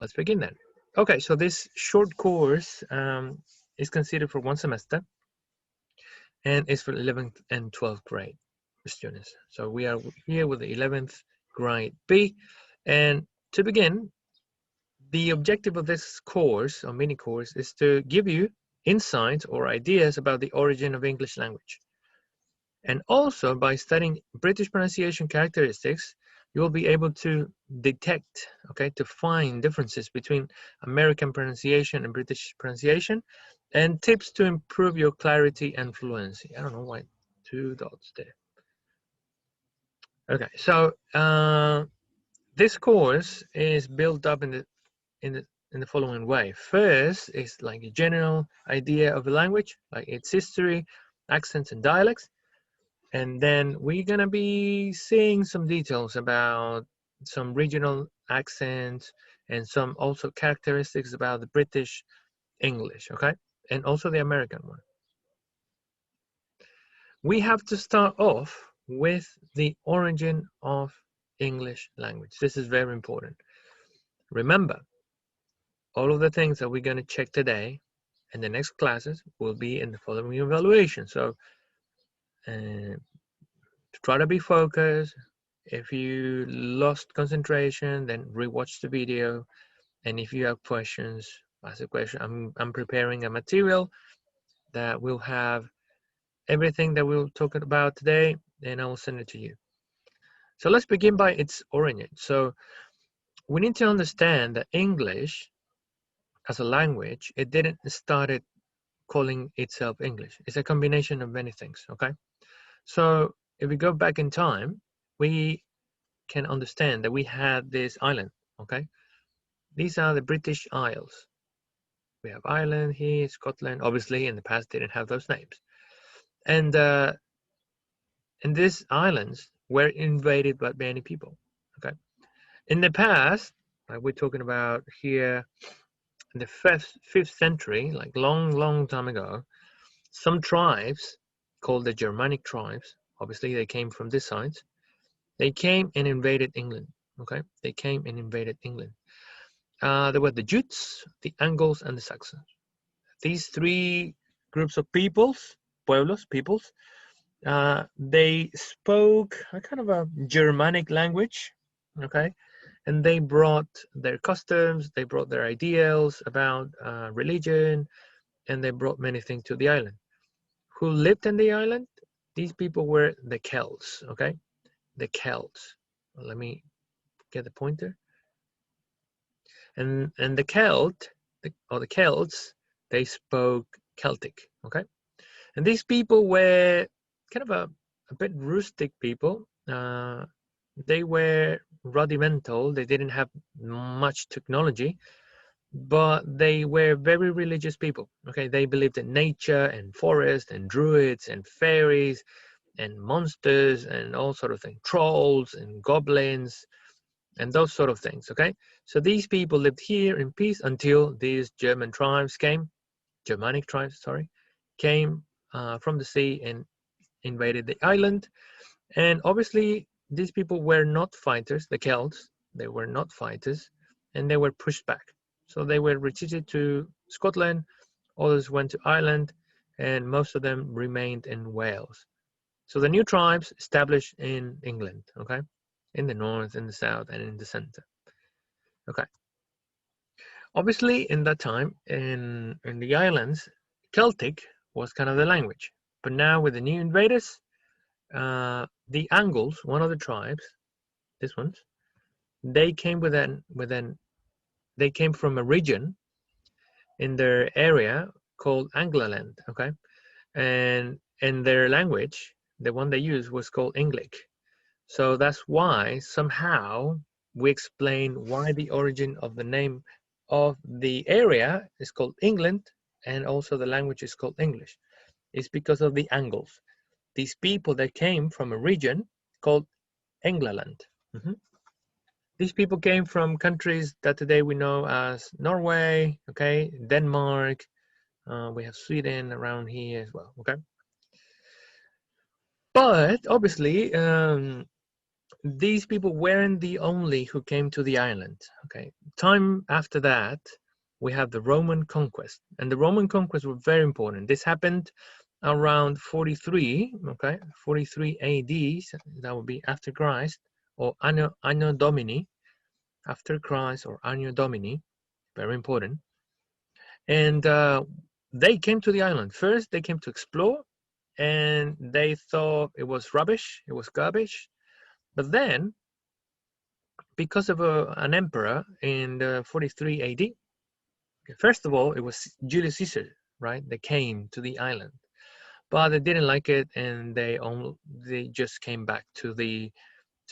Let's begin then. Okay, so this short course is considered for one semester and is for 11th and 12th grade students. So we are here with the 11th grade B. And to begin, the objective of this course or mini course is to give you insights or ideas about the origin of English language. And also by studying British pronunciation characteristics, you will be able to detect, okay, to find differences between American pronunciation and British pronunciation, and tips to improve your clarity and fluency. I don't know why 2 dots there. Okay, so this course is built up in the following way. First is like a general idea of the language, like its history, accents, and dialects. And then we're going to be seeing some details about some regional accents and some also characteristics about the British English, okay? And also the American one. We have to start off with the origin of English language. This is very important. Remember, all of the things that we're going to check today and the next classes will be in the following evaluation. So try to be focused. If you lost concentration, then rewatch the video. And if you have questions, ask a question. I'm preparing a material that will have everything that we'll talk about today, and I will send it to you. So let's begin by its origin. So we need to understand that English as a language, it didn't started calling itself English. It's a combination of many things, okay? So if we go back in time, we can understand that we had this island, okay? These are the British Isles. We have Ireland here, Scotland. Obviously, in the past, didn't have those names. And these islands were invaded by many people, okay? In the past, like we're talking about here, in the fifth century, like long time ago, some tribes called the Germanic tribes, obviously they came from this side, they came and invaded England, okay? They came and invaded England. There were the Jutes, the Angles, and the Saxons. These three groups of peoples, they spoke a kind of a Germanic language, okay? And they brought their customs, they brought their ideals about religion, and they brought many things to the island. Who lived in the island? These people were the Celts, okay? The Celts. Let me get the pointer. And the Celts, they spoke Celtic, okay? And these people were kind of a bit rustic people. They were rudimental. They didn't have much technology, but they were very religious people. Okay, they believed in nature and forest and druids and fairies and monsters and all sort of things, trolls and goblins and those sort of things. Okay, so these people lived here in peace until these Germanic tribes came from the sea and invaded the island. And obviously, these people were not fighters, the Celts, they were not fighters, and they were pushed back. So they were retreated to Scotland, others went to Ireland, and most of them remained in Wales. So the new tribes established in England, okay, in the north, in the south, and in the center. Okay. Obviously, in that time, in the islands, Celtic was kind of the language. But now with the new invaders, the Angles, one of the tribes, this ones, they came they came from a region in their area called Anglaland, okay, and their language, the one they used was called Englic. So that's why somehow we explain why the origin of the name of the area is called England, and also the language is called English. It's because of the Angles. These people that came from a region called England. These people came from countries that today we know as Norway, okay, Denmark. We have Sweden around here as well, okay. But obviously, these people weren't the only who came to the island. Okay, time after that, we have the Roman conquest, and the Roman conquest were very important. This happened around 43, okay, 43 AD. So that would be after Christ, or Anno Domini, after Christ, or Anno Domini, very important. And they came to the island. First, they came to explore, and they thought it was rubbish, it was garbage. But then, because of an emperor in 43 AD, first of all, it was Julius Caesar, right? They came to the island, but they didn't like it, and they just came back to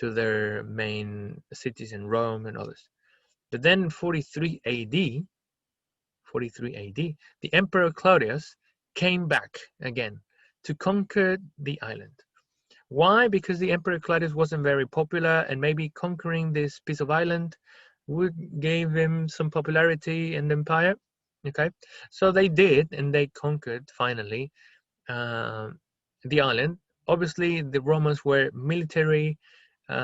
their main cities in Rome and others. But then in 43 AD, the Emperor Claudius came back again to conquer the island. Why? Because the Emperor Claudius wasn't very popular, and maybe conquering this piece of island would give him some popularity in the empire. Okay, so they did, and they conquered finally the island. Obviously, the Romans were military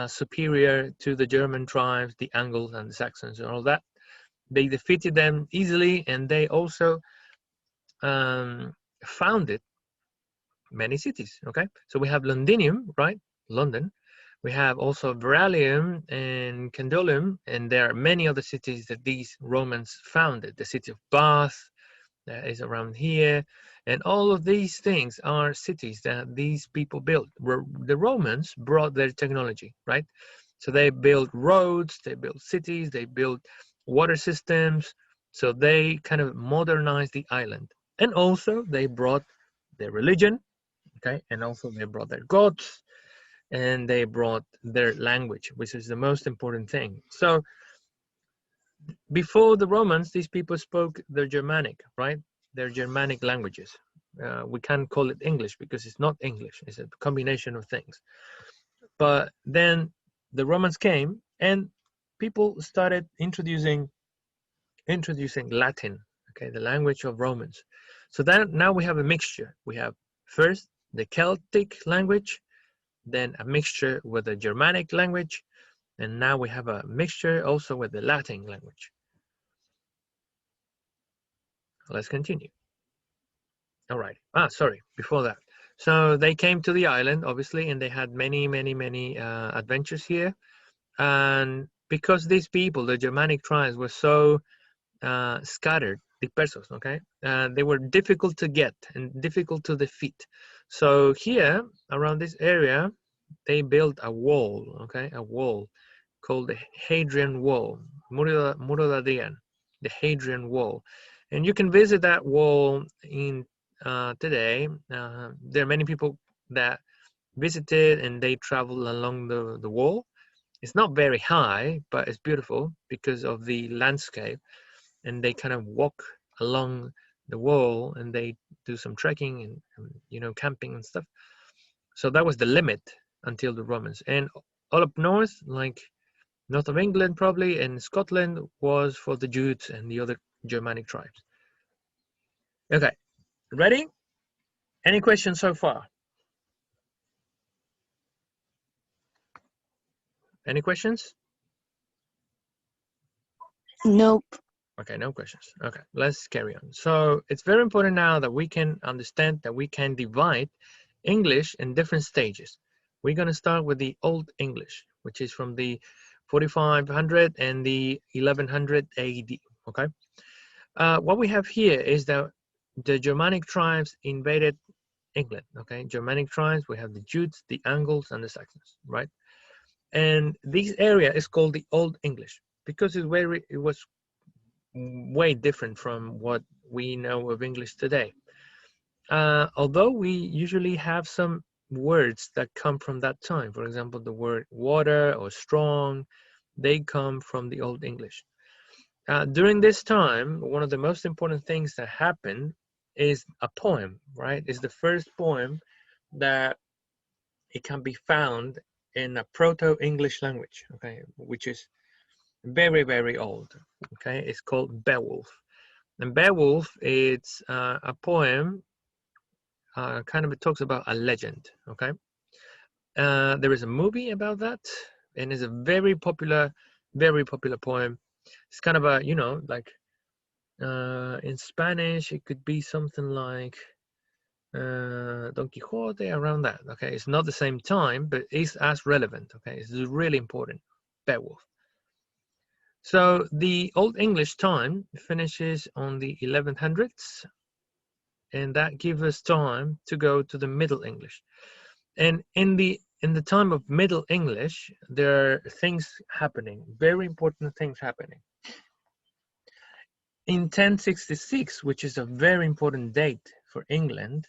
superior to the German tribes, the Angles and the Saxons and all that. They defeated them easily, and they also founded many cities. Okay, so we have Londinium, right? London. We have also Veralium and Candulium, and there are many other cities that these Romans founded. The city of Bath that is around here, and all of these things are cities that these people built. The Romans brought their technology, right? So they built roads, they built cities, they built water systems. So they kind of modernized the island, and also they brought their religion, okay, and also they brought their gods, and they brought their language, which is the most important thing. So before the Romans, these people spoke their Germanic, right? Their Germanic languages. We can't call it English because it's not English. It's a combination of things. But then the Romans came, and people started introducing Latin, okay, the language of Romans. So then now we have a mixture. We have first the Celtic language, then a mixture with the Germanic language, and now we have a mixture also with the Latin language. Let's continue. All right. Sorry, before that. So they came to the island, obviously, and they had many adventures here. And because these people, the Germanic tribes, were so scattered, dispersos, okay? They were difficult to get and difficult to defeat. So here, around this area, they built a wall, okay? A wall called the Hadrian Wall, Muro de Adrian, the Hadrian Wall. And you can visit that wall in today. There are many people that visited, and they travel along the wall. It's not very high, but it's beautiful because of the landscape, and they kind of walk along the wall, and they do some trekking and camping and stuff. So that was the limit until the Romans. And all up north, like north of England probably, and Scotland, was for the Jutes and the other Germanic tribes. Okay, ready? Any questions so far? Any questions? Nope. Okay, no questions. Okay, let's carry on. So it's very important now that we can understand that we can divide English in different stages. We're going to start with the Old English, which is from the 4500 and the 1100 AD. Okay, what we have here is that the Germanic tribes invaded England. Okay, Germanic tribes. We have the Jutes, the Angles, and the Saxons. Right, and this area is called the Old English because it was way different from what we know of English today. Although we usually have some words that come from that time, for example, the word water or strong, they come from the Old English. During this time, one of the most important things that happened is a poem, right? It's the first poem that it can be found in a Proto-English language, okay, which is very old. Okay, it's called Beowulf, and Beowulf, it's a poem. Kind of, it talks about a legend. Okay, There is a movie about that, and it's a very popular poem. It's kind of a, you know, like in Spanish, it could be something like Don Quixote, around that. Okay, it's not the same time, but it's as relevant. Okay, it's really important. Beowulf. So the Old English time finishes on the 1100s, and that gives us time to go to the Middle English. And in the time of Middle English, there are things happening, very important things happening. In 1066, which is a very important date for England,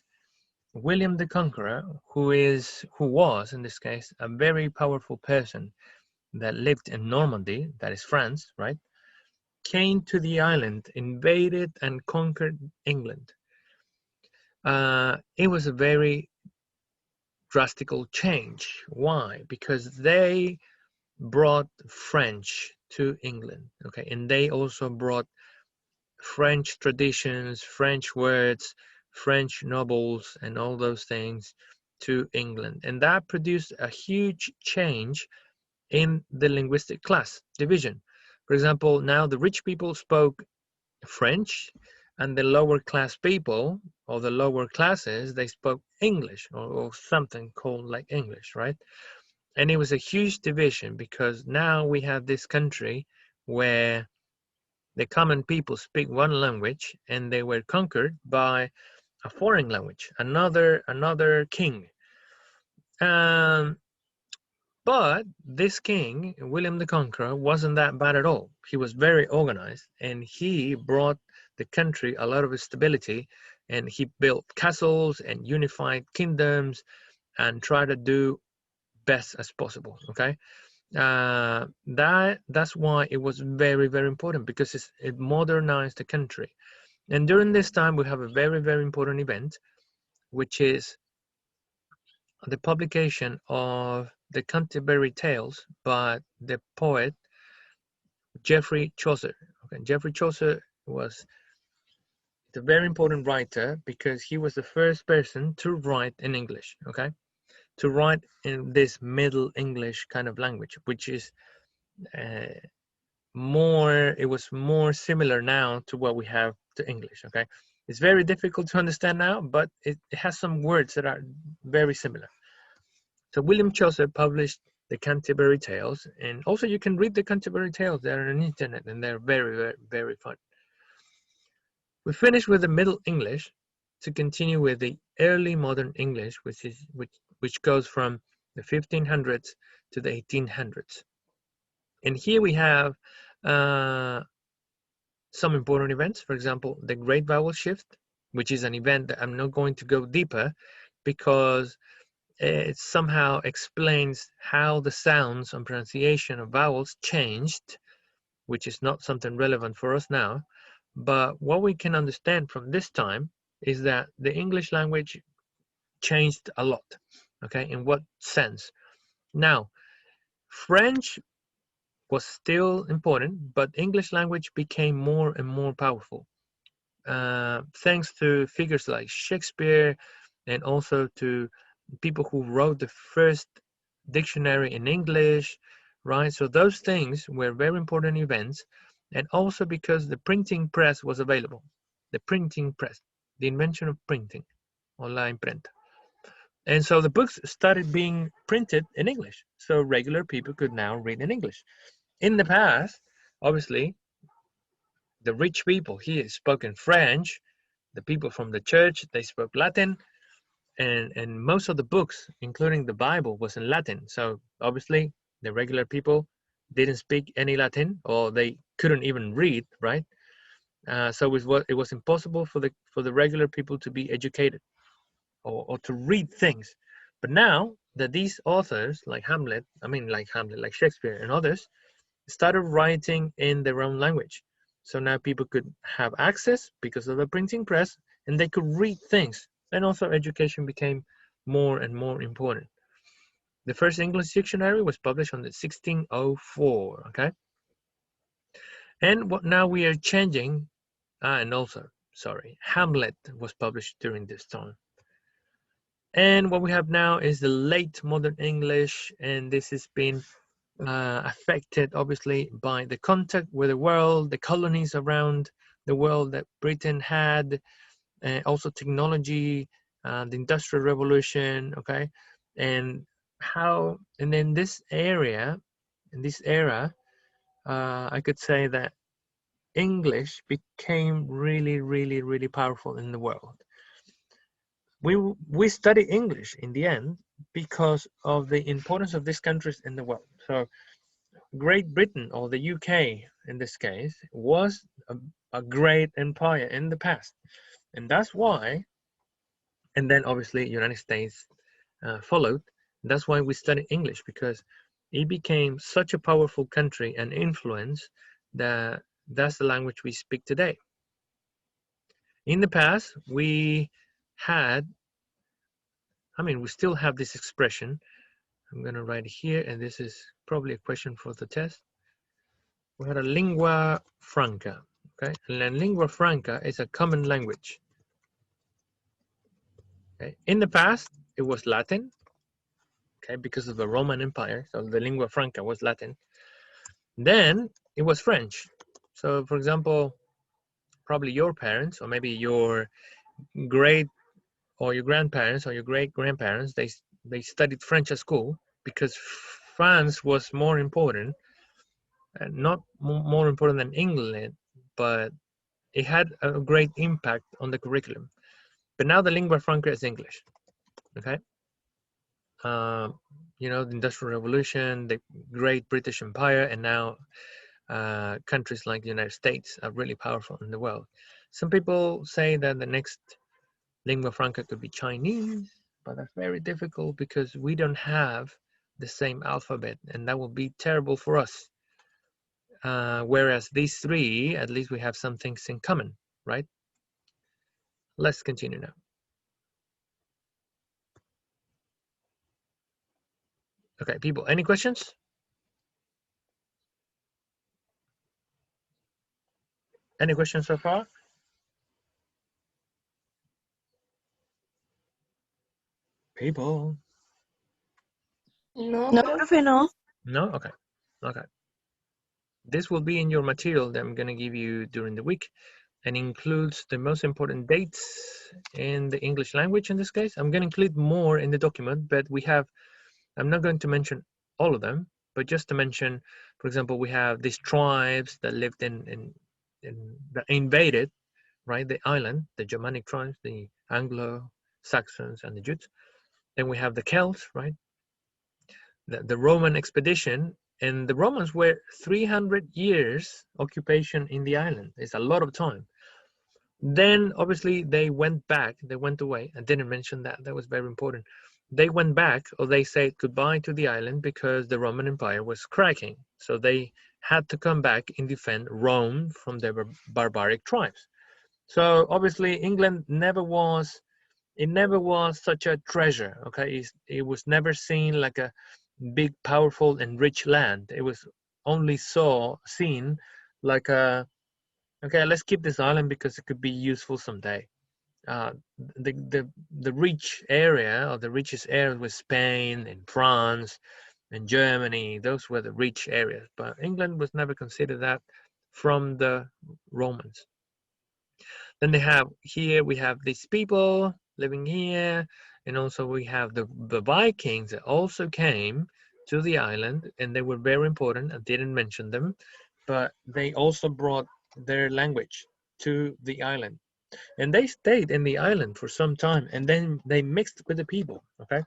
William the Conqueror, who was in this case a very powerful person that lived in Normandy, that is France, right, came to the island, invaded and conquered England. It was a very drastical change. Why? Because they brought French to England, okay, and they also brought French traditions, French words, French nobles, and all those things to England. And that produced a huge change in the linguistic class division. For example, now the rich people spoke French, and the lower class people, or the lower classes, they spoke English, or something called like English, right? And it was a huge division, because now we have this country where the common people speak one language, and they were conquered by a foreign language, another king. Um, but this king, William the Conqueror, wasn't that bad at all. He was very organized, and he brought the country a lot of stability, and he built castles and unified kingdoms and tried to do best as possible. Okay, that's why it was very, very important, because it modernized the country. And during this time, we have a very, very important event, which is the publication of the Canterbury Tales by the poet Geoffrey Chaucer. Okay, Geoffrey Chaucer was a very important writer, because he was the first person to write in English. Okay, to write in this Middle English kind of language, which is uh, it was more similar now to what we have to English. Okay, it's very difficult to understand now, but it has some words that are very similar. So William Chaucer published the Canterbury Tales, and also you can read the Canterbury Tales. They're on the internet, and they're very, very, very fun. We finish with the Middle English to continue with the early modern English, which goes from the 1500s to the 1800s. And here we have some important events. For example, the Great Vowel Shift, which is an event that I'm not going to go deeper, because it somehow explains how the sounds and pronunciation of vowels changed, which is not something relevant for us now. But what we can understand from this time is that the English language changed a lot. Okay, in what sense? Now, French was still important, but English language became more and more powerful, thanks to figures like Shakespeare, and also to people who wrote the first dictionary in English, right? So those things were very important events, and also because the printing press was available. The printing press, the invention of printing, or la imprenta. And so the books started being printed in English, so regular people could now read in English. In the past, obviously, the rich people here spoke in French, the people from the church, they spoke Latin, and most of the books, including the Bible, was in Latin. So obviously, the regular people didn't speak any Latin, or they couldn't even read, right? So it was impossible for the regular people to be educated, or to read things. But now that these authors, like like Shakespeare and others, started writing in their own language, so now people could have access because of the printing press, and they could read things, and also education became more and more important. The first English dictionary was published on the 1604. Okay, and what now we are changing. And also, sorry, Hamlet was published during this time. And what we have now is the late modern English, and this has been affected obviously by the contact with the world, the colonies around the world that Britain had, also technology, the Industrial Revolution, okay, and then this area, in this era, I could say that English became really, really, really powerful in the world. We study English in the end because of the importance of these countries in the world. So Great Britain, or the UK in this case, was a great empire in the past, and that's why. And then obviously United States followed. That's why we study English, because it became such a powerful country and influence that that's the language we speak today. In the past, we still have this expression. I'm going to write it here, and this is probably a question for the test. We had a lingua franca, okay? And lingua franca is a common language. Okay? In the past, it was Latin, okay, because of the Roman Empire, so the lingua franca was Latin. Then it was French. So, for example, probably your parents, or maybe your great or your grandparents or your great grandparents, they studied French at school because France was more important, and not more important than England, but it had a great impact on the curriculum. But now the lingua franca is English. Okay. You know, the Industrial Revolution, the Great British Empire, and now countries like the United States are really powerful in the world. Some people say that the next lingua franca could be Chinese, but that's very difficult because we don't have the same alphabet, and that would be terrible for us. Whereas these three, at least we have some things in common, right? Let's continue now. Okay, people, any questions? Any questions so far? People? No, profe, no. No? Okay. Okay. This will be in your material that I'm going to give you during the week, and includes the most important dates in the English language in this case. I'm going to include more in the document, but I'm not going to mention all of them, but just to mention, for example, we have these tribes that lived that invaded, right, the island, the Germanic tribes, the Anglo-Saxons and the Jutes. Then we have the Celts, right, the Roman expedition, and the Romans were 300 years occupation in the island. It's a lot of time. Then obviously they went back, they went away. I didn't mention that, that was very important. They went back, or they said goodbye to the island because the Roman Empire was cracking. So they had to come back and defend Rome from the barbaric tribes. So obviously England never was such a treasure, okay? It was never seen like a big, powerful and rich land. It was only seen like a, okay, let's keep this island because it could be useful someday. The rich area, or the richest area, was Spain and France and Germany. Those were the rich areas, but England was never considered that from the Romans. Then we have these people living here, and also we have the Vikings that also came to the island, and they were very important. I didn't mention them, but they also brought their language to the island, and they stayed in the island for some time, and then they mixed with the people. Okay.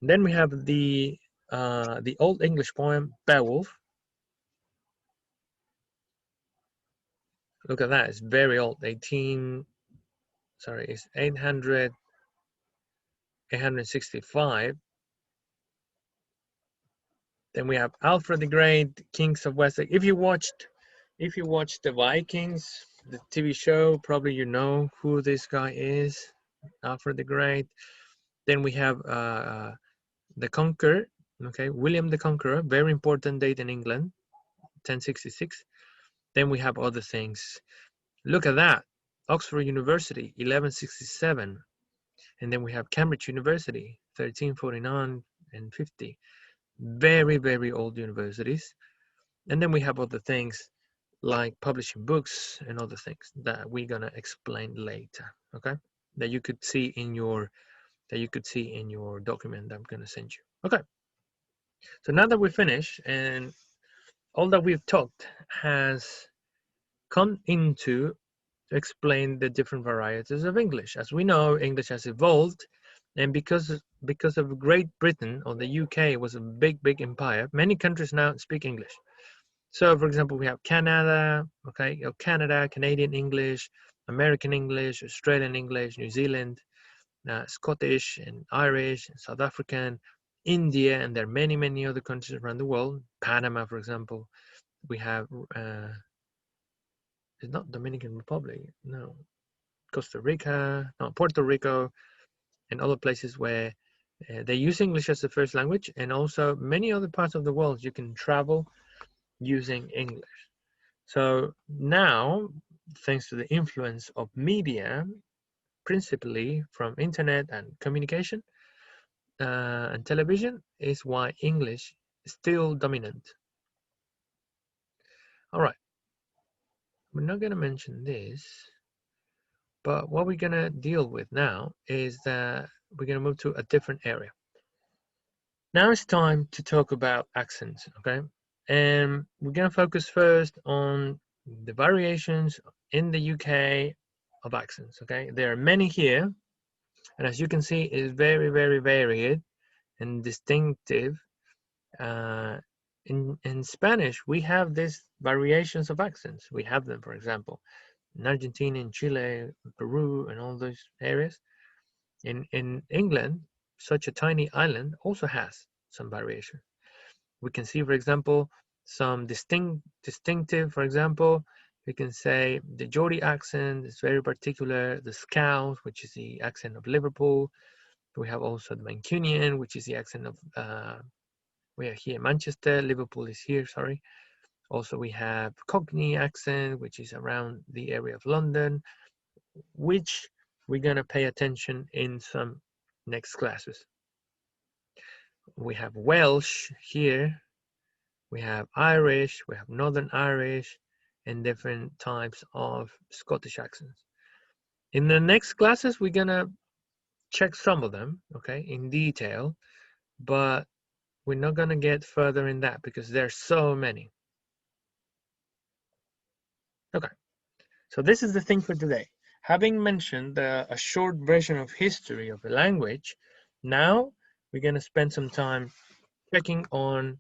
Then we have the Old English poem Beowulf. Look at that, it's very old. It's 865. Then we have Alfred the Great, Kings of Wessex. If you watched the Vikings, the TV show, probably you know who this guy is, Alfred the Great. Then we have the Conqueror, okay, William the Conqueror, very important date in England, 1066. Then we have other things. Look at that, Oxford University, 1167. And then we have Cambridge University, 1349 and 50. Very, very old universities. And then we have other things like publishing books and other things that we're gonna explain later, okay? That you could see in your document that I'm gonna send you. Okay. So now that we finish and all that we've talked has come into to explain the different varieties of English. As we know, English has evolved, and because of Great Britain or the UK was a big empire, many countries now speak English. So, for example, we have Canada, okay, Canada, Canadian English, American English, Australian English, New Zealand, Scottish and Irish, and South African, India, and there are many other countries around the world. Panama, for example, we have. It's not Dominican Republic, no. Costa Rica, no, Puerto Rico, and other places where they use English as the first language, and also many other parts of the world you can travel using English. So now, thanks to the influence of media, principally from internet and communication and television, is why English is still dominant. All right, we're not going to mention this, but what we're going to deal with now is that we're going to move to a different area. Now it's time to talk about accents, okay? And we're going to focus first on the variations in the UK of accents, okay? There are many here, and as you can see, it's very varied and distinctive. In Spanish, we have these variations of accents. We have them, for example, in Argentina, in Chile, Peru, and all those areas. In England, such a tiny island also has some variation. We can see, for example, some distinctive, for example, we can say the Geordie accent is very particular, the Scouse, which is the accent of Liverpool. We have also the Mancunian, which is the accent of, we are here in Manchester, Liverpool is here, sorry. Also, we have Cockney accent, which is around the area of London, which we're gonna pay attention in some next classes. We have Welsh here, we have Irish, we have Northern Irish, and different types of Scottish accents. In the next classes, we're gonna check some of them, okay, in detail, but we're not gonna get further in that because there's so many. Okay, so this is the thing for today. Having mentioned a short version of history of the language, now we're gonna spend some time checking on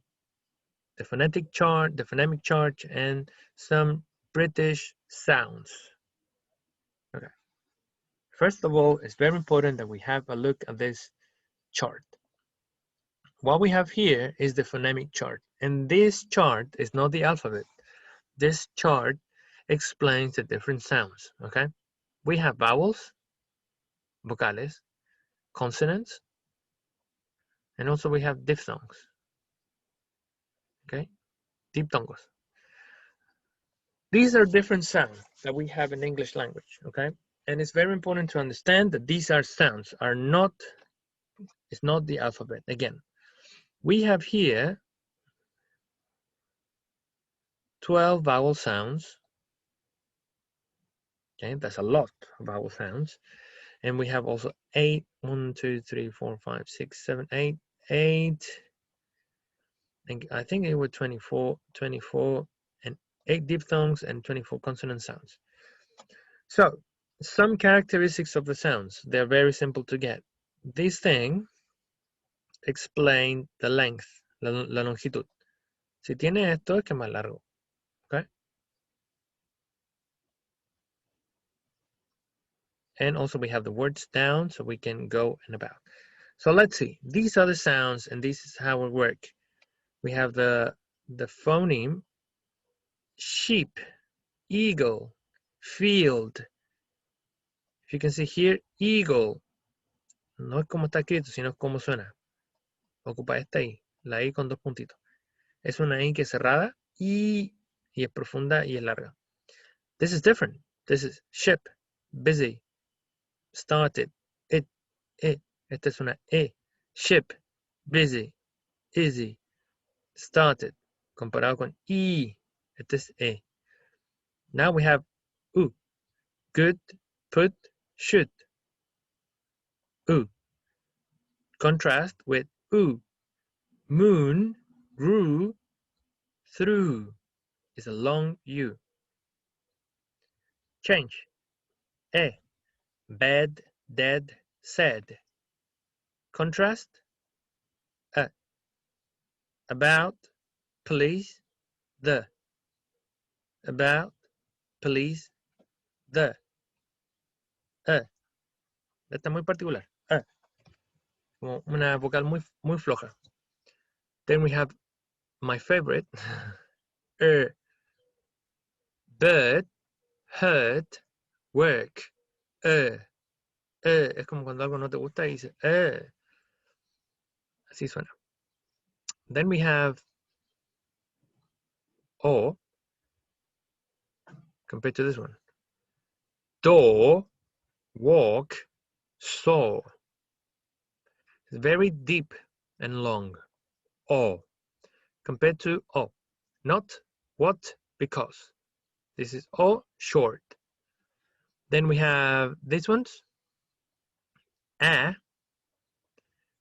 the phonetic chart, the phonemic chart, and some British sounds. Okay. First of all, it's very important that we have a look at this chart. What we have here is the phonemic chart, and this chart is not the alphabet. This chart explains the different sounds, okay? We have vowels, vocales, consonants, and also we have diphthongs, okay? Diphthongos. These are different sounds that we have in English language, okay? And it's very important to understand that these are sounds, it's not the alphabet. Again, we have here 12 vowel sounds, okay? That's a lot of vowel sounds. And we have also 8, 1, 2, 3, 4, 5, 6, 7, 8, 8. And I think it was 24, and 8 diphthongs and 24 consonant sounds. So some characteristics of the sounds, they're very simple to get. This thing explains the length, la longitud. Si tiene esto es que es más largo, okay? And also we have the words down so we can go and about. So let's see, these are the sounds and this is how it works. We have the phoneme sheep, eagle, field. If you can see here, eagle. No es como está escrito, sino como suena. Ocupa esta I, la I con dos puntitos. Es una I que es cerrada y es profunda y es larga. This is different. This is ship, busy, started, it, E. Esta es una E. Ship, busy, easy, started. Comparado con I. Este es E. Now we have U. Good, put, should. U. Contrast with U. Moon, grew, through. Is a long U. Change. E. Bed, dead, said. Contrast. A. About, police, the. About, police, the. Esta es muy particular. Como una vocal muy floja. Then we have my favorite. Bird, heard, work. Es como cuando algo no te gusta y dices, así suena. Then we have O, compared to this one. Door, walk, saw. It's very deep and long. O, compared to O. Not, what, because. This is O, short. Then we have these ones.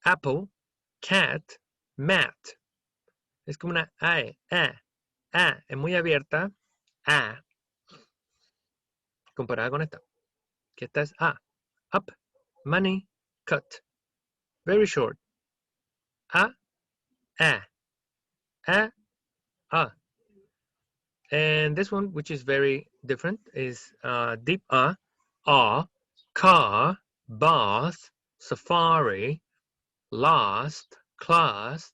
Apple, cat, mat. Es como una AE, es muy abierta, comparada con esta, que esta es A. Up, money, cut. Very short. A. And this one, which is very different, is deep A, car, bath, safari, last, class,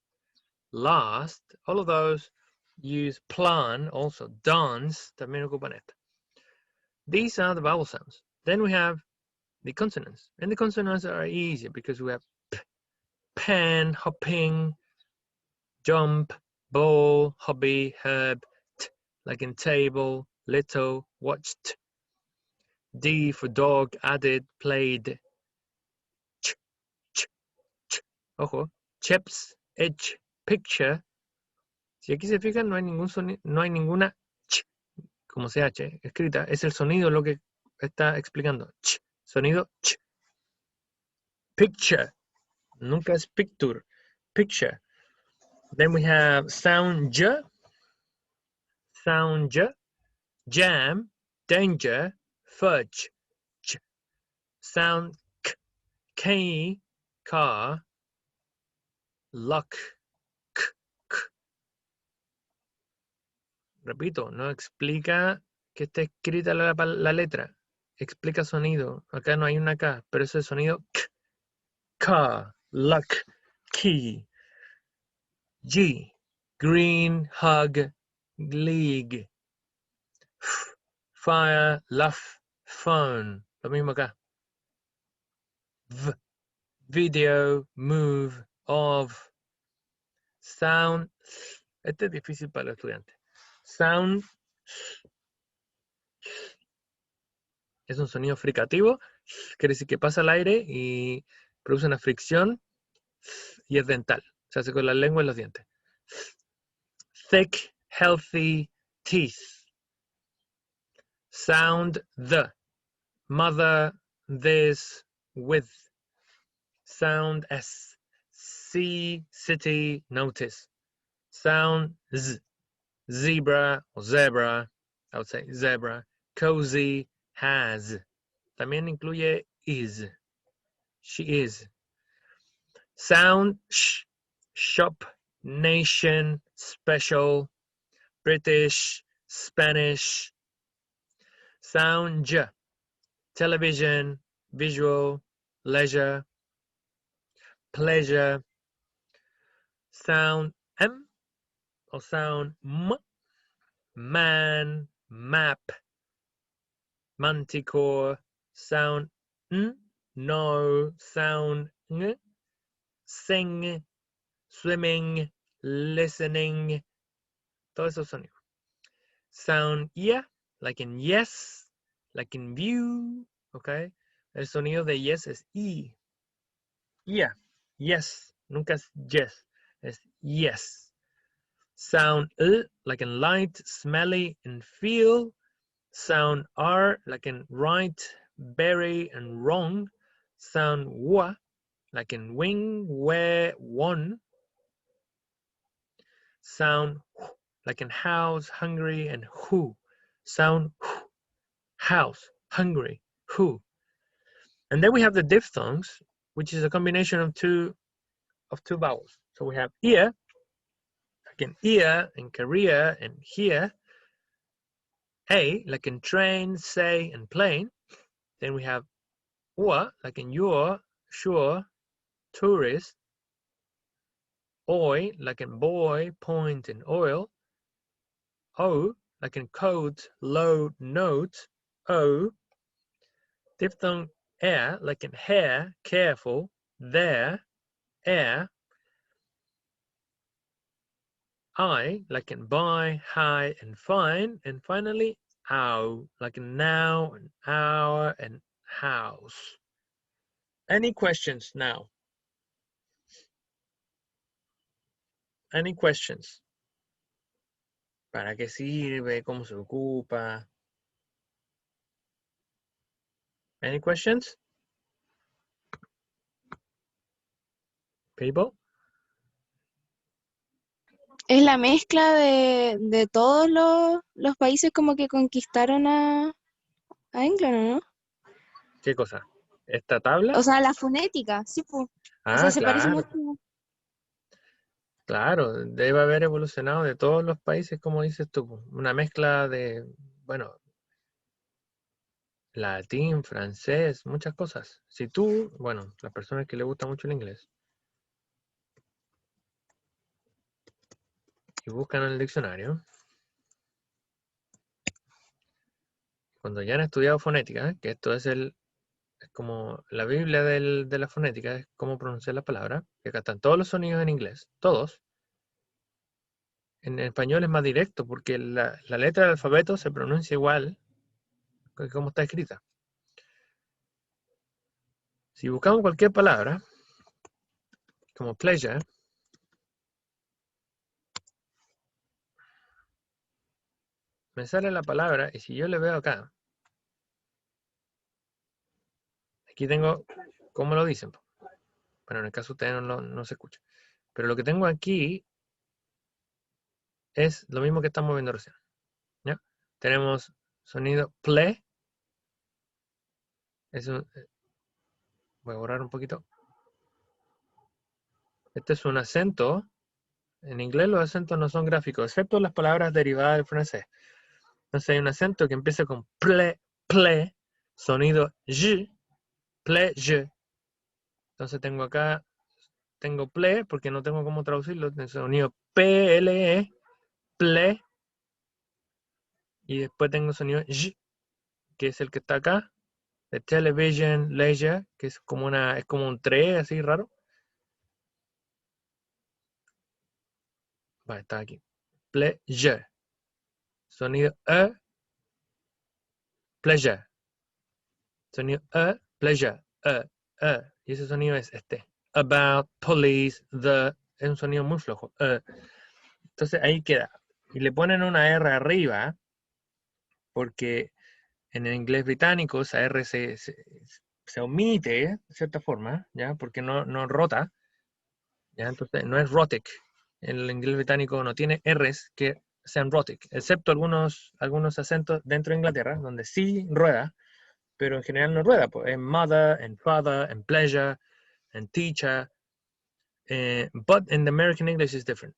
last. All of those use plan, also dance, también ocupan esta. These are the vowel sounds. Then we have the consonants. And the consonants are easier because we have p, pen, hopping, jump, ball, hobby, herb, t, like in table, little, watched. D for dog, added, played. Ch, ch, ch. Ojo. Chips, edge, picture. Si aquí se fijan, no hay ningún sonido, no hay ninguna ch, como CH escrita. Es el sonido lo que está explicando. Ch, sonido ch. Picture. Nunca es picture. Picture. Then we have sound j, jam, danger, fudge, ch. Sound k, car, luck, k. Repito, no explica que esté escrita la letra. Explica sonido. Acá no hay una K, pero ese sonido k, car, luck, key. G, green, hug, league. Fire, laugh, phone. Lo mismo acá. V, video, move, of. Sound. Este es difícil para los estudiantes. Sound es un sonido fricativo. Quiere decir que pasa el aire y produce una fricción y es dental. Se hace con la lengua y los dientes. Thick, healthy teeth. Sound, the. Mother, this, with. Sound, s. See, city, notice. Sound, z. Zebra or zebra. I would say zebra. Cozy, has. También incluye is. She is. Sound, sh. Shop, nation, special, British, Spanish. Sound, j. Television, visual, leisure, pleasure. Sound, m, or sound, m. Man, map, manticore. Sound, n. No. Sound, ng. Sing, swimming, listening. Todos esos sonidos. Sound, yeah, like in yes, like in view, okay. El sonido de yes es I. Yeah. Yes. Nunca es yes. Es yes. Sound like in light, smelly, and feel. Sound R like in right, berry, and wrong. Sound W like in wing, where, one. Sound like in house, hungry, and who. Sound house, hungry, who. And then we have the diphthongs, which is a combination of two vowels. So we have ear, like in ear, and career, and here. A, like in train, say, and plane. Then we have ua, like in your, sure, tourist. Oi, like in boy, point, and oil. O, like in coat, load, note. O. Diphthong air, like in hair, careful, there, air. I, like in buy, high, and fine. And finally, ow, like in now, and hour, and house. Any questions now? Any questions? ¿Para qué sirve? ¿Cómo se ocupa? Any questions? People? Es la mezcla de todos los países como que conquistaron a England, ¿no? ¿Qué cosa? ¿Esta tabla? O sea, la fonética, sí, pues. O sea, Ah, se parece claro. mucho. Claro, debe haber evolucionado de todos los países, como dices tú. Una mezcla de, bueno, latín, francés, muchas cosas. Si tú, bueno, las personas que le gusta mucho el inglés y buscan en el diccionario, cuando ya han estudiado fonética, que esto es como la Biblia de la fonética, es cómo pronunciar la palabra, que acá están todos los sonidos en inglés, todos. En español es más directo porque la letra del alfabeto se pronuncia igual que como está escrita. Si buscamos cualquier palabra, como pleasure, me sale la palabra y si yo le veo acá, aquí tengo, ¿cómo lo dicen? Bueno, en el caso de ustedes no se escucha. Pero lo que tengo aquí es lo mismo que estamos viendo recién. ¿Ya? Tenemos sonido ple. Voy a borrar un poquito. Este es un acento. En inglés los acentos no son gráficos, excepto las palabras derivadas del francés. Entonces hay un acento que empieza con ple, sonido j, ple, j. Entonces tengo ple, porque no tengo cómo traducirlo, el sonido ple, ple, y después tengo el sonido j, que es el que está acá, de television, leisure, que es como un 3 así raro. Va, está aquí. Pleasure. Sonido pleasure. Sonido pleasure. Y ese sonido es este. About, police, the. Es un sonido muy flojo. Entonces ahí queda. Y le ponen una R arriba, porque en el inglés británico esa R se omite de cierta forma, ¿ya? Porque no rota, ¿ya? Entonces no es rotic. El inglés británico no tiene R's que sean rotic, excepto algunos acentos dentro de Inglaterra, donde sí rueda, pero en general no rueda. Pues, en mother, en father, en pleasure, en teacher. But in the American English is different.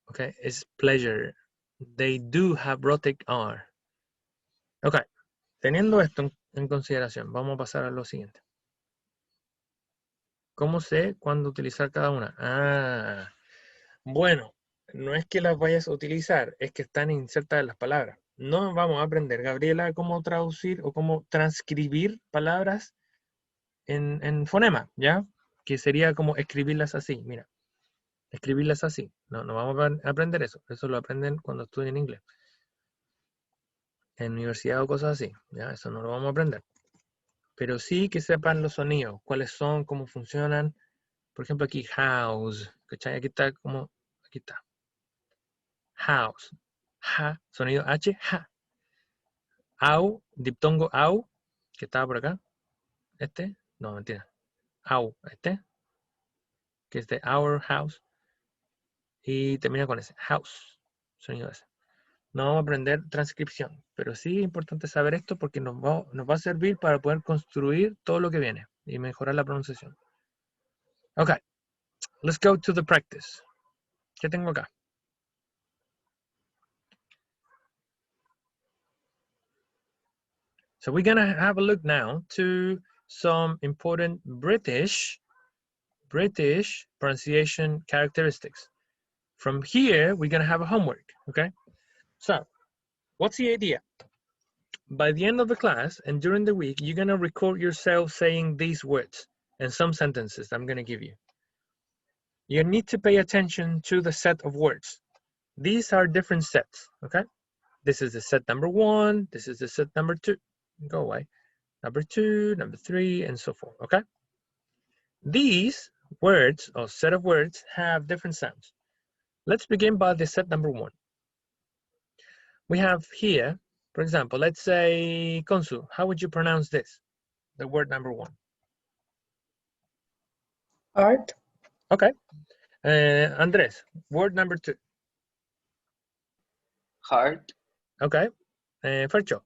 Okay, it's pleasure. They do have rotic R. Ok, teniendo esto en consideración, vamos a pasar a lo siguiente. ¿Cómo sé cuándo utilizar cada una? Bueno, no es que las vayas a utilizar, es que están insertadas las palabras. No vamos a aprender, Gabriela, cómo traducir o cómo transcribir palabras en fonema, ¿ya? Que sería como escribirlas así, mira, escribirlas así. No vamos a aprender eso. Eso lo aprenden cuando estudian inglés. En universidad o cosas así, ¿ya? Eso no lo vamos a aprender. Pero sí que sepan los sonidos, cuáles son, cómo funcionan, Por ejemplo, aquí house, ¿cachai? Aquí está como, aquí está. House. Ja, sonido H, ja. Au, diptongo au, que estaba por acá. Este, no, mentira. Au, este, que es de our house. Y termina con ese, house, sonido ese. No vamos a aprender transcripción, pero sí es importante saber esto porque nos va a servir para poder construir todo lo que viene y mejorar la pronunciación. Ok, let's go to the practice. ¿Qué tengo acá? So we're gonna have a look now to some important British pronunciation characteristics. From here, we're gonna have a homework, okay? So, what's the idea? By the end of the class and during the week, you're gonna record yourself saying these words and some sentences I'm gonna give you. You need to pay attention to the set of words. These are different sets, okay? This is the set number 1, this is the set number 2, go away. Number 2, number 3, and so forth, okay? These words or set of words have different sounds. Let's begin by the set number 1. We have here, for example, let's say Konsu. How would you pronounce this? The word number 1. Art. Okay. Andres, word number 2. Heart. Okay. Fercho.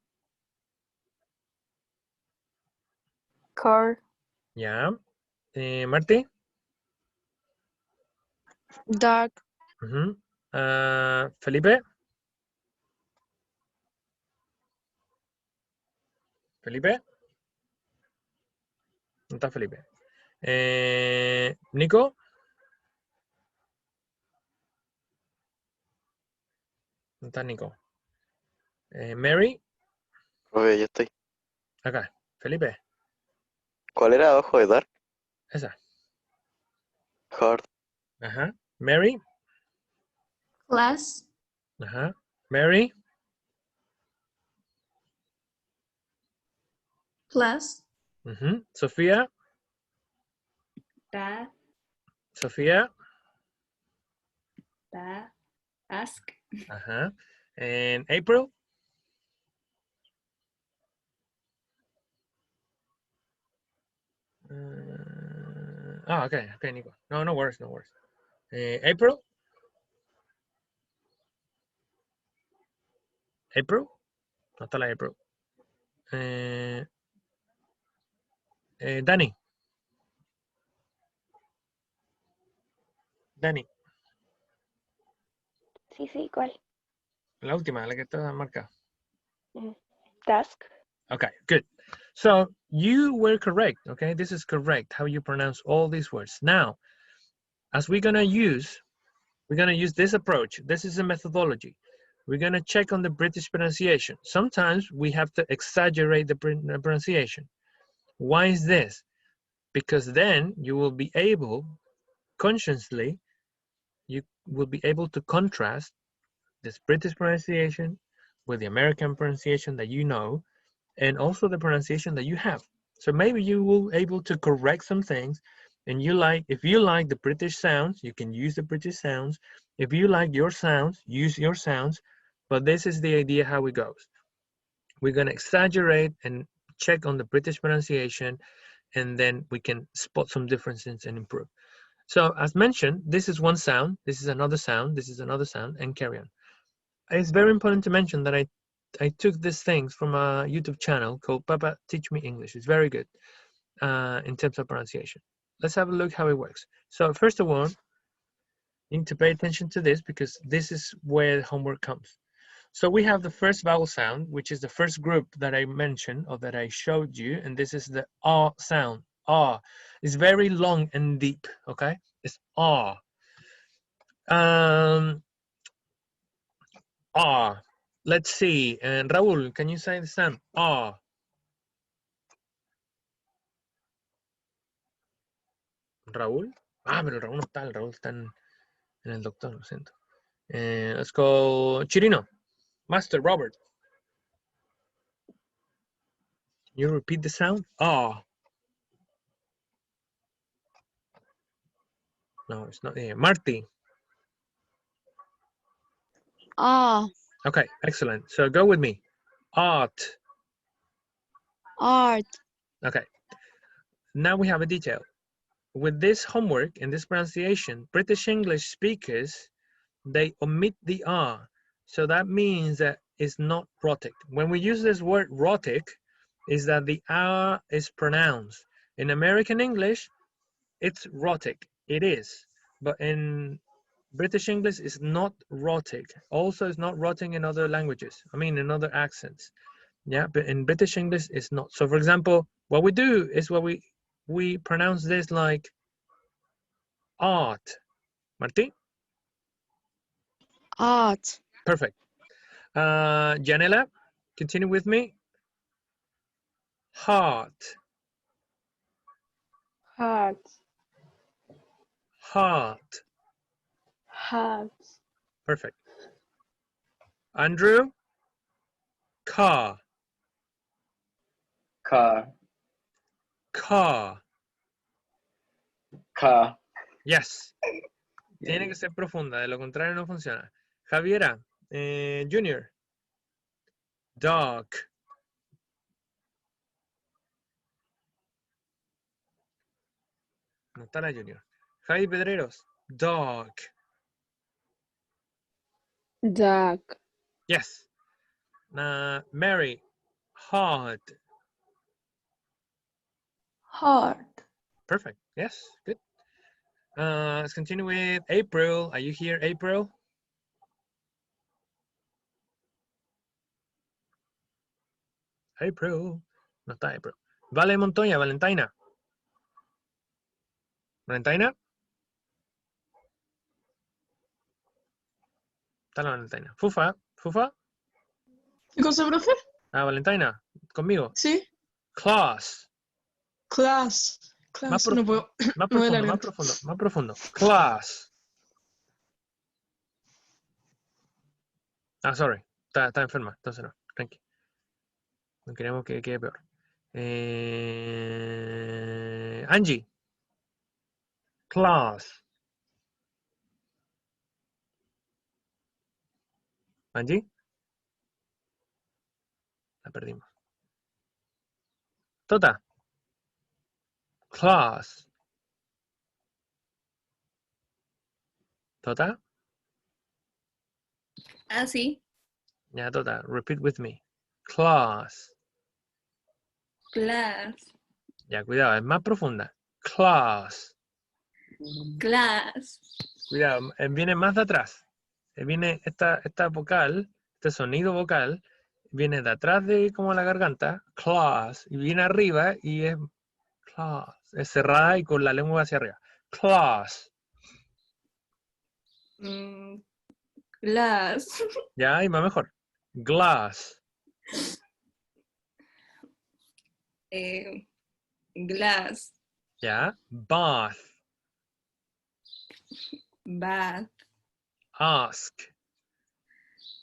Car. Yeah. Marty. Dog. Felipe. Felipe. No está Felipe. Nico. No está Nico. Mary. Profe, ya estoy. Acá. Felipe. ¿Cuál era abajo de Dark? Esa. Hard. Ajá. Mary. Class. Ajá. Mary. Class. Sofía. Bath. Sofía. Bath. Ask. Ajá. And April. Okay, Nico. No worries. April. April. No está la April. Dani. Dani. Sí, ¿cuál? La última, la que está marcada. Task. Okay, good. So you were correct, okay? This is correct, how you pronounce all these words. Now, as we're gonna use this approach. This is a methodology. We're gonna check on the British pronunciation. Sometimes we have to exaggerate the pronunciation. Why is this? Because then you will be able, consciously, you will be able to contrast this British pronunciation with the American pronunciation that you know, and also the pronunciation that you have. So maybe you will able to correct some things, and if you like the British sounds, you can use the British sounds. If you like your sounds, use your sounds. But this is the idea how it goes. We're gonna exaggerate and check on the British pronunciation, and then we can spot some differences and improve. So as mentioned, this is one sound, this is another sound, this is another sound, and carry on. It's very important to mention that I took these things from a YouTube channel called Papa Teach Me English. It's very good in terms of pronunciation. Let's have a look how it works. So first of all, you need to pay attention to this because this is where the homework comes. So we have the first vowel sound, which is the first group that I mentioned or that I showed you, and this is the ah sound. Ah. It's very long and deep, okay? It's ah. Ah. Let's see. And Raúl, can you say the sound? Ah. Raúl. Pero el Raúl no está. El Raúl está en el doctor, lo siento. Let's go Chirino. Master Robert. You repeat the sound? Ah. No, it's not here. Marty. Ah, Okay, excellent. So go with me. Art. art, Okay. Now we have a detail. With this homework and this pronunciation, British English speakers, they omit the R. So that means that it's not rhotic. When we use this word rhotic, is that the R is pronounced. In American English, it's rhotic. It is. But in British English, it's not rhotic. Also, it's not rhotic in other languages. I mean, in other accents. Yeah, but in British English, it's not. So, for example, what we do is we pronounce this like art. Martín? art, Perfect. Janela, continue with me. Heart. Heart. Heart. Heart. Perfect. Andrew? Car. Car. Car. Car. Yes. Tiene que ser profunda, de lo contrario no funciona. Javiera, Junior. Dog. No está la Junior. Javi Pedreros. Dog. Dog. Yes. Mary. Hard. Heart. Perfect. Yes. Good. Let's continue with April. Are you here, April? April. No está April. Vale Montoya, Valentina. Valentina. Está la Valentina. Fufa. Fufa. ¿Qué cosa, profe? Ah, Valentina. Conmigo. Sí. Class. Class. Más, Class. No puedo. más Me duele profundo, la más garganta. profundo, más profundo. Class. Ah, sorry. Está enferma, entonces no. Tranqui. No queremos que quede peor. Angie. Class. Angie. La perdimos. Tota. Class. Tota. Ah, sí. Ya, Tota. Repeat with me. Class. Class. Ya, cuidado, es más profunda. Class. Class. Cuidado, viene más de atrás. Viene esta vocal, este sonido vocal, viene de atrás de como la garganta, class, y viene arriba y es class, es cerrada y con la lengua hacia arriba. Class. Glass. Ya, y va mejor. Glass. Glass. Ya. Bath. Bath. Ask.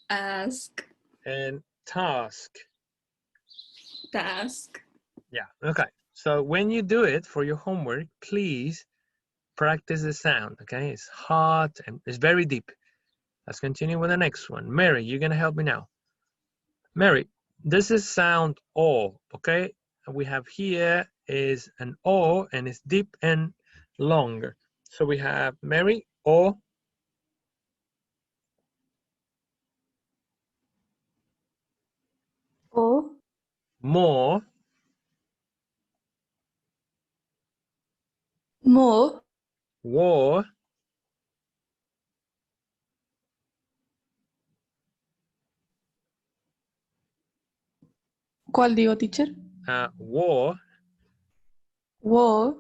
Ask. And task. Task. Yeah, okay. So when you do it for your homework, please practice the sound, okay? It's hard and it's very deep. Let's continue with the next one. Mary, you're gonna help me now. Mary, this is sound O, okay? We have here is an O and it's deep and longer. So we have Mary, O. O. More. More. War. ¿Cuál digo, teacher? War. War.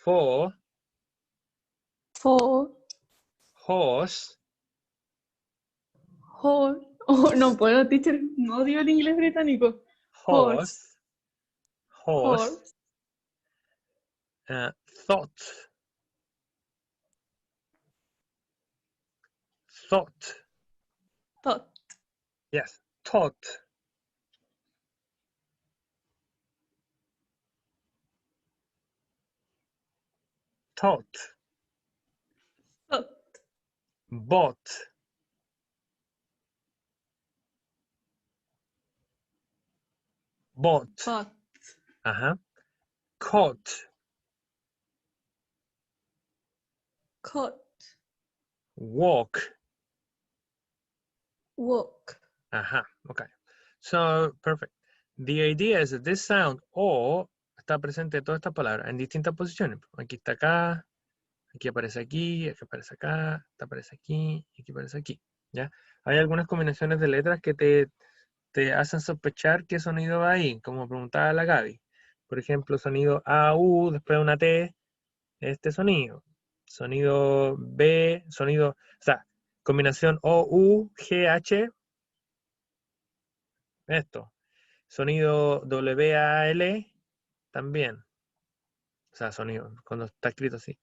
For. For. Horse. Horse. Oh, no puedo, teacher. No odio el inglés británico. Horse. Horse. Horse. Thought. Thought. Thought. Yes, thought. Thought. Bought. Bought. Pot. Ajá. Caught. Caught. Walk. Walk. Ajá. Okay. So, perfect. The idea is that this sound O está presente en todas estas palabras en distintas posiciones. Aquí está acá, aquí aparece aquí aparece aquí, y aquí aparece aquí. ¿Ya? Hay algunas combinaciones de letras que te hacen sospechar qué sonido va ahí, como preguntaba la Gaby. Por ejemplo, sonido AU, después una T, este sonido. Sonido B, o sea, combinación OU, GH, esto. Sonido WAL, también. O sea, sonido, cuando está escrito así.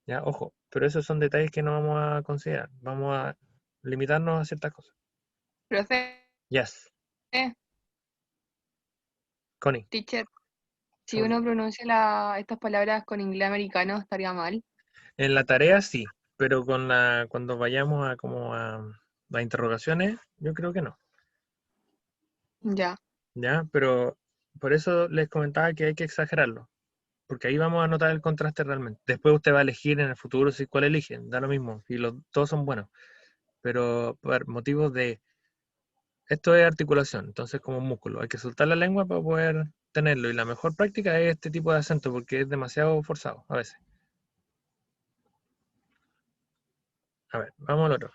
Ya, ojo, pero esos son detalles que no vamos a considerar. Vamos a limitarnos a ciertas cosas. Profe, Yes, Connie. teacher, si Sorry. uno pronuncia estas palabras con inglés americano, estaría mal. En la tarea sí, pero cuando vayamos a interrogaciones, yo creo que no. Ya. ¿Ya? Pero por eso les comentaba que hay que exagerarlo, porque ahí vamos a notar el contraste realmente. Después usted va a elegir en el futuro si cuál eligen, da lo mismo, y todos son buenos. Pero por motivos de... Esto es articulación, entonces como un músculo, hay que soltar la lengua para poder tenerlo, y la mejor práctica es este tipo de acento, porque es demasiado forzado a veces. A ver, vamos al otro.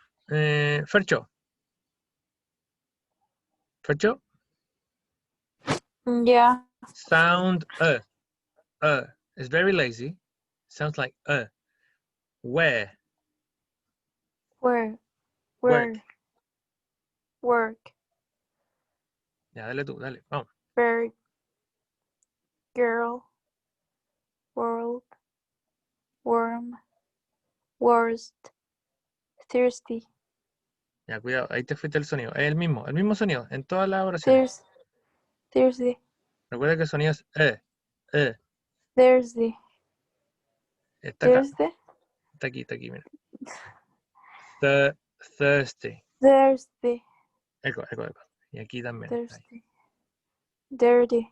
Fercho. Fercho. Yeah. Sound it's very lazy. Sounds like where, Where? work. Work. Ya, dale tú, dale, vamos. Bird. Girl. World. Worm. Worst. Thirsty. Ya, cuidado, ahí te fuiste el sonido. Es el mismo sonido en todas las oraciones. Thursday. Recuerda que el sonido es Thursday. está acá, Thursday. está aquí, mira. Thirsty. Thursday. Eco. Y aquí también. Ahí. Thursday. Dirty.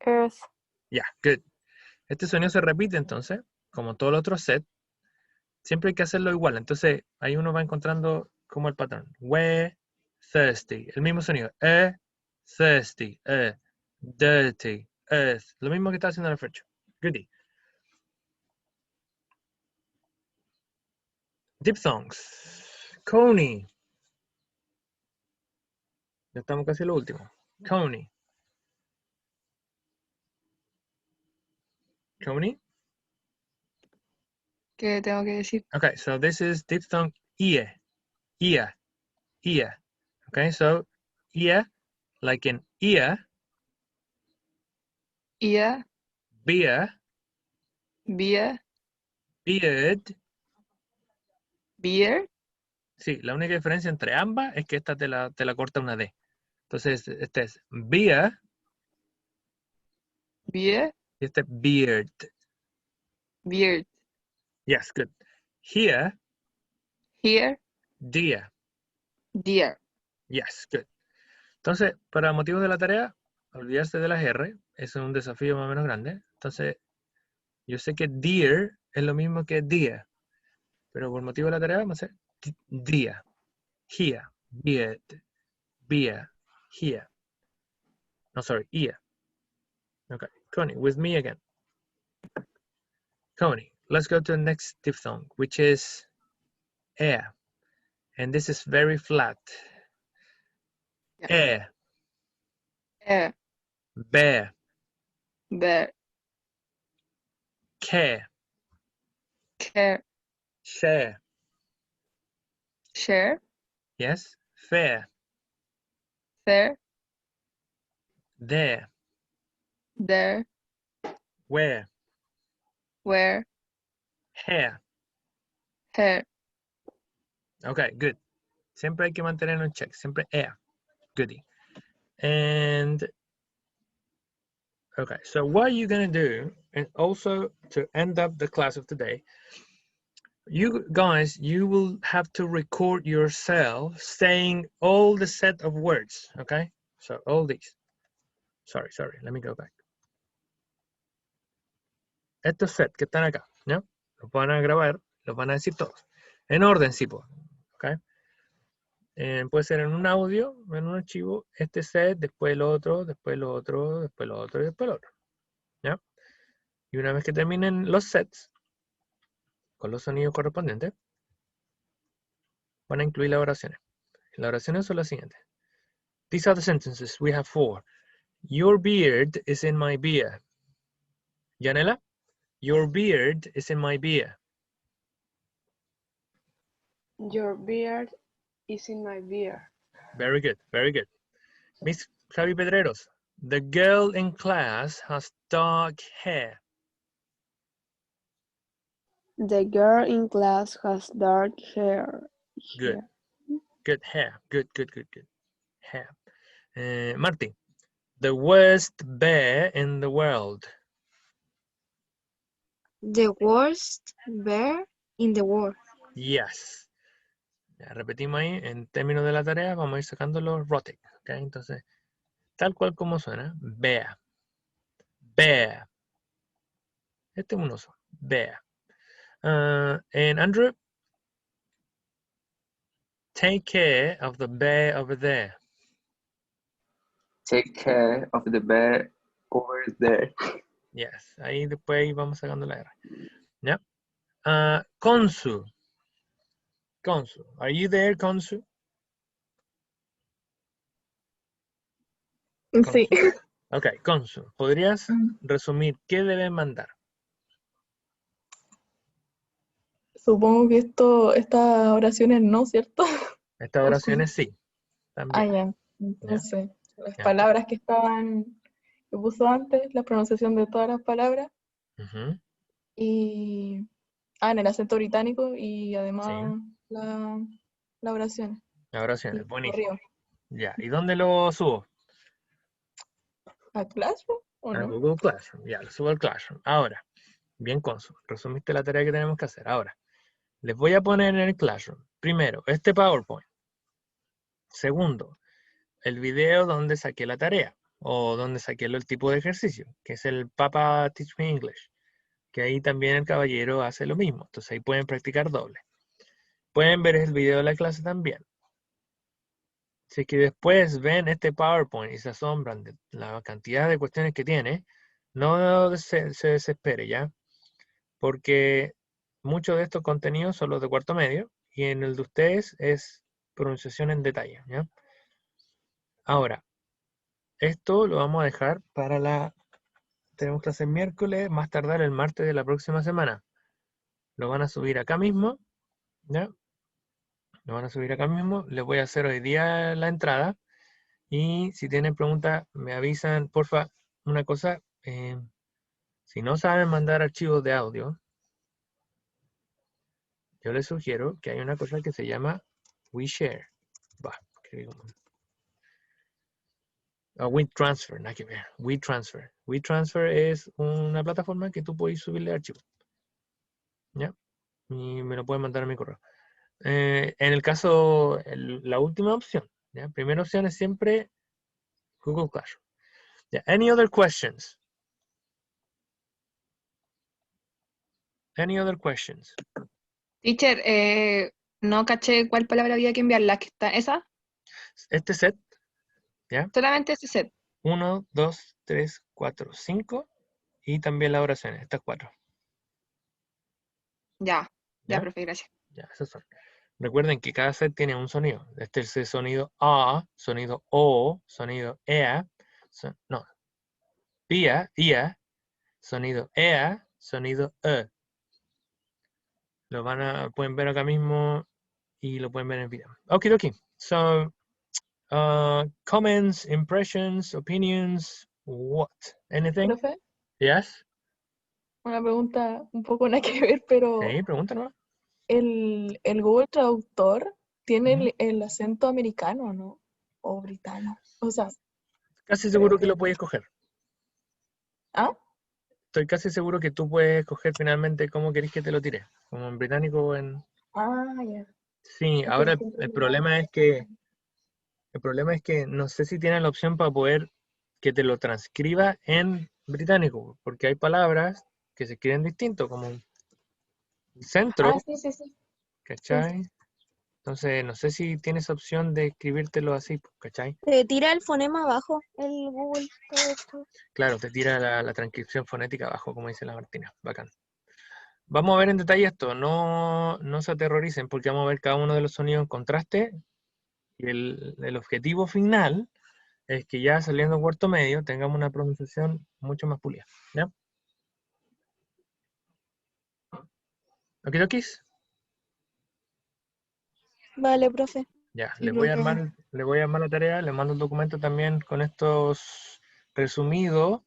Earth. Ya, good. Este sonido se repite entonces, como todo el otro set. Siempre hay que hacerlo igual. Entonces, ahí uno va encontrando como el patrón. Where, thirsty. El mismo sonido. Thirsty. Dirty. Earth. Lo mismo que está haciendo el Fercho. Goodie. Diphthongs. Coney. Ya estamos casi en lo último. Coney. Coney? ¿Qué tengo que decir? Okay, so this is diphthong ear. Ear. Okay, so ear, like in ear, Ear, beer, beer, beard. beer, Sí, la única diferencia entre ambas es que esta te la corta una D. Entonces, este es beer beer, y este es beard. beard. Yes, good. Here, Here, dear. deer. Yes, good. Entonces, para motivos de la tarea, olvidarse de las R es un desafío más o menos grande. Entonces, yo sé que dear es lo mismo que dear, pero por motivo de la tarea vamos a hacer dear. Here, beard, beer, here. No, sorry, ear. Okay, Connie, with me again. Connie, let's go to the next diphthong, which is air. And this is very flat. Yeah. Air, Air, bear, bear, care, care, share. share, Yes, fair, fair, there, there, where, where, hair. hair. Okay, good. Siempre hay que mantenerlo en check. Siempre air. Goodie. And okay, so what are you gonna do? And also to end up the class of today, You guys, you will have to record yourself saying all the set of words, okay? So all these. Sorry, let me go back. Estos set que están acá, ¿no? Los van a grabar, los van a decir todos. En orden, sí, pues, ¿ok? Puede ser en un audio, en un archivo, este set, después el otro, después lo otro, después lo otro y después lo otro, ¿ya? Y una vez que terminen los sets, con los sonidos correspondientes, van a incluir las oraciones. Las oraciones son las siguientes. These are the sentences. We have 4. Your beard is in my beer. Yanela? Your beard is in my beer. Your beard is in my beer. Very good, very good. Miss Javi Pedreros. The girl in class has dark hair. The girl in class has dark hair. Good. Good hair. Good. Hair. Martin. The worst bear in the world. The worst bear in the world. Yes. Ya, repetimos ahí, en términos de la tarea, vamos a ir sacando los rotic. ¿Okay? Entonces, tal cual como suena, bear. Bear. Este es un oso. Bear. And Andrew, take care of the bear over there. Take care of the bear over there. Yes. Ahí después vamos sacando la R. ¿Ya? Konsu. Konsu. Are you there, Konsu? Sí. Ok, Konsu. ¿Podrías resumir qué deben mandar? Supongo que estas oraciones no, ¿cierto? Estas oraciones sí. También. Ya. Entonces, las Ya. palabras que puso antes, la pronunciación de todas las palabras, Ujú. y en el acento británico, y además la oración. Las oraciones, buenísimo. Corrido. Ya. ¿Y dónde lo subo? ¿A Classroom o A no? Google Classroom. Ya, lo subo al Classroom. Ahora, bien, Konsu. Resumiste la tarea que tenemos que hacer. Ahora, les voy a poner en el Classroom. Primero, este PowerPoint. Segundo, el video donde saqué la tarea o donde saqué el tipo de ejercicio, que es el Papa Teach Me English, que ahí también el caballero hace lo mismo. Entonces ahí pueden practicar doble. Pueden ver el video de la clase también. Si es que después ven este PowerPoint y se asombran de la cantidad de cuestiones que tiene, no se desespere, ¿ya? Porque muchos de estos contenidos son los de cuarto medio y en el de ustedes es pronunciación en detalle, ¿ya? Ahora, esto lo vamos a dejar para tenemos clase el miércoles, más tardar el martes de la próxima semana. Lo van a subir acá mismo, ¿ya? Lo van a subir acá mismo. Les voy a hacer hoy día la entrada. Y si tienen preguntas, me avisan, porfa. Una cosa, si no saben mandar archivos de audio, yo les sugiero que hay una cosa que se llama WeShare. WeTransfer, nada que ver. WeTransfer. WeTransfer es una plataforma que tú puedes subirle archivos. ¿Ya? Y me lo pueden mandar a mi correo. En el caso, la última opción, ¿ya? Primera opción es siempre Google Classroom. Yeah. Any other questions? Any other questions? Teacher, no caché cuál palabra había que enviar, la que está, esa, Este set, ¿ya? solamente ese set. 1, 2, 3, 4, 5 y también las oraciones, estas 4. Ya, ¿Ya? profe, gracias. Ya, esos son. Recuerden que cada set tiene un sonido. Este es el sonido A, sonido O, sonido EA, PIA, IA, sonido EA, sonido E. Pueden ver acá mismo y lo pueden ver en el video. Okidoki. So, comments, impressions, opinions, what? Anything? Profe, Yes? una pregunta un poco nada que ver, pero Sí, pregúntanos. el Google Traductor tiene el acento americano, ¿no? O británico. O sea, Casi seguro que lo puedes escoger. ¿ah? estoy casi seguro que tú puedes escoger finalmente cómo querés que te lo tire, como en británico o en... Ah, ya. Sí, Es que ahora siempre el me problema es que no sé si tienes la opción para poder que te lo transcriba en británico, porque hay palabras que se escriben distinto, como centro, Ah, sí, sí, sí. Sí, ¿cachai? Entonces, no sé si tienes opción de escribírtelo así, ¿cachai? Te tira el fonema abajo, el Google, todo esto. Claro, te tira la transcripción fonética abajo, como dice la Martina. Bacán. Vamos a ver en detalle esto, no se aterroricen, porque vamos a ver cada uno de los sonidos en contraste. Y el objetivo final es que ya saliendo en cuarto medio tengamos una pronunciación mucho más pulida. ¿Ya? ¿Okidokis? Vale, profe. Ya, Sí, les voy a profe. armar la tarea, les mando el documento también con estos resumidos,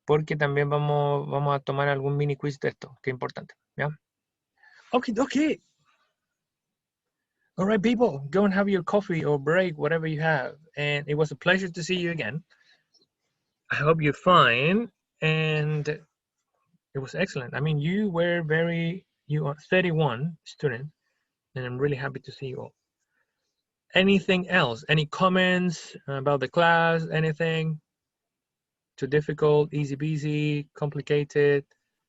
porque también vamos a tomar algún mini quiz de esto, que es importante. ¿Ya? Okay. All right, people, go and have your coffee or break, whatever you have. And it was a pleasure to see you again. I hope you're fine. And it was excellent. I mean, you are 31 students, and I'm really happy to see you all. Anything else? Any comments about the class? Anything too difficult, easy peasy, complicated,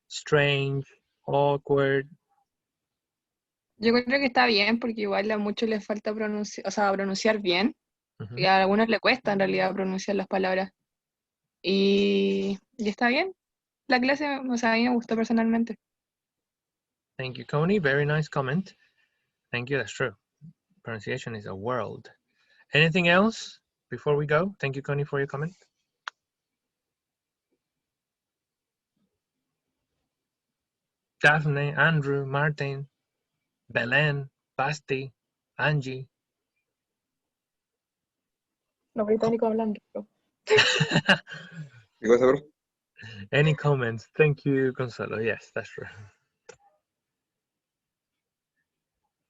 strange, awkward? Yo creo que está bien porque igual a muchos les falta pronunciar bien. Mhm. Y a algunos les cuesta en realidad pronunciar las palabras. Y está bien. La clase, o sea, a mí me gustó personalmente. Thank you, Coney. Very nice comment. Thank you. That's true. Pronunciation is a world. Anything else before we go? Thank you, Connie, for your comment. Daphne, Andrew, Martin, Belen, Basti, Angie. Los británicos hablan rico. ¿Qué cosa, bro? Any comments? Thank you, Gonzalo. Yes, that's true.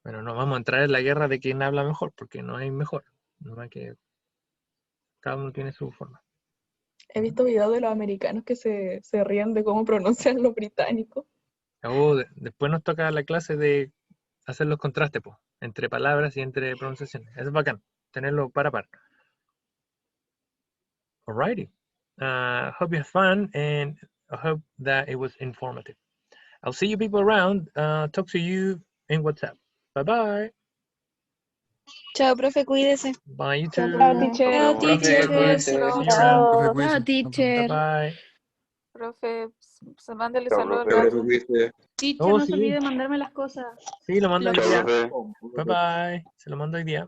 Bueno, no vamos a entrar en la guerra de quién habla mejor, porque no hay mejor. No hay que... Cada uno tiene su forma. He visto videos de los americanos que se ríen de cómo pronuncian los británicos. Después nos toca la clase de hacer los contrastes, pues, entre palabras y entre pronunciaciones. Es bacán, tenerlo par a par. Alrighty. Hope you have fun, and I hope that it was informative. I'll see you people around. Talk to you in WhatsApp. Bye-bye. Chao, profe, cuídese. Bye, you Chao, too. Chao, profe. teacher. Chao, Profe, teacher. cuídese. See you around. Chao. Chao, teacher. Bye-bye. Profe, mándale Chao, saludos al profe. Profe, Rafa. cuídese. Teacher, Oh, no se sí. olvide mandarme las cosas. Sí, lo mando hoy Chao, día. profe. Bye-bye. Se lo mando hoy día.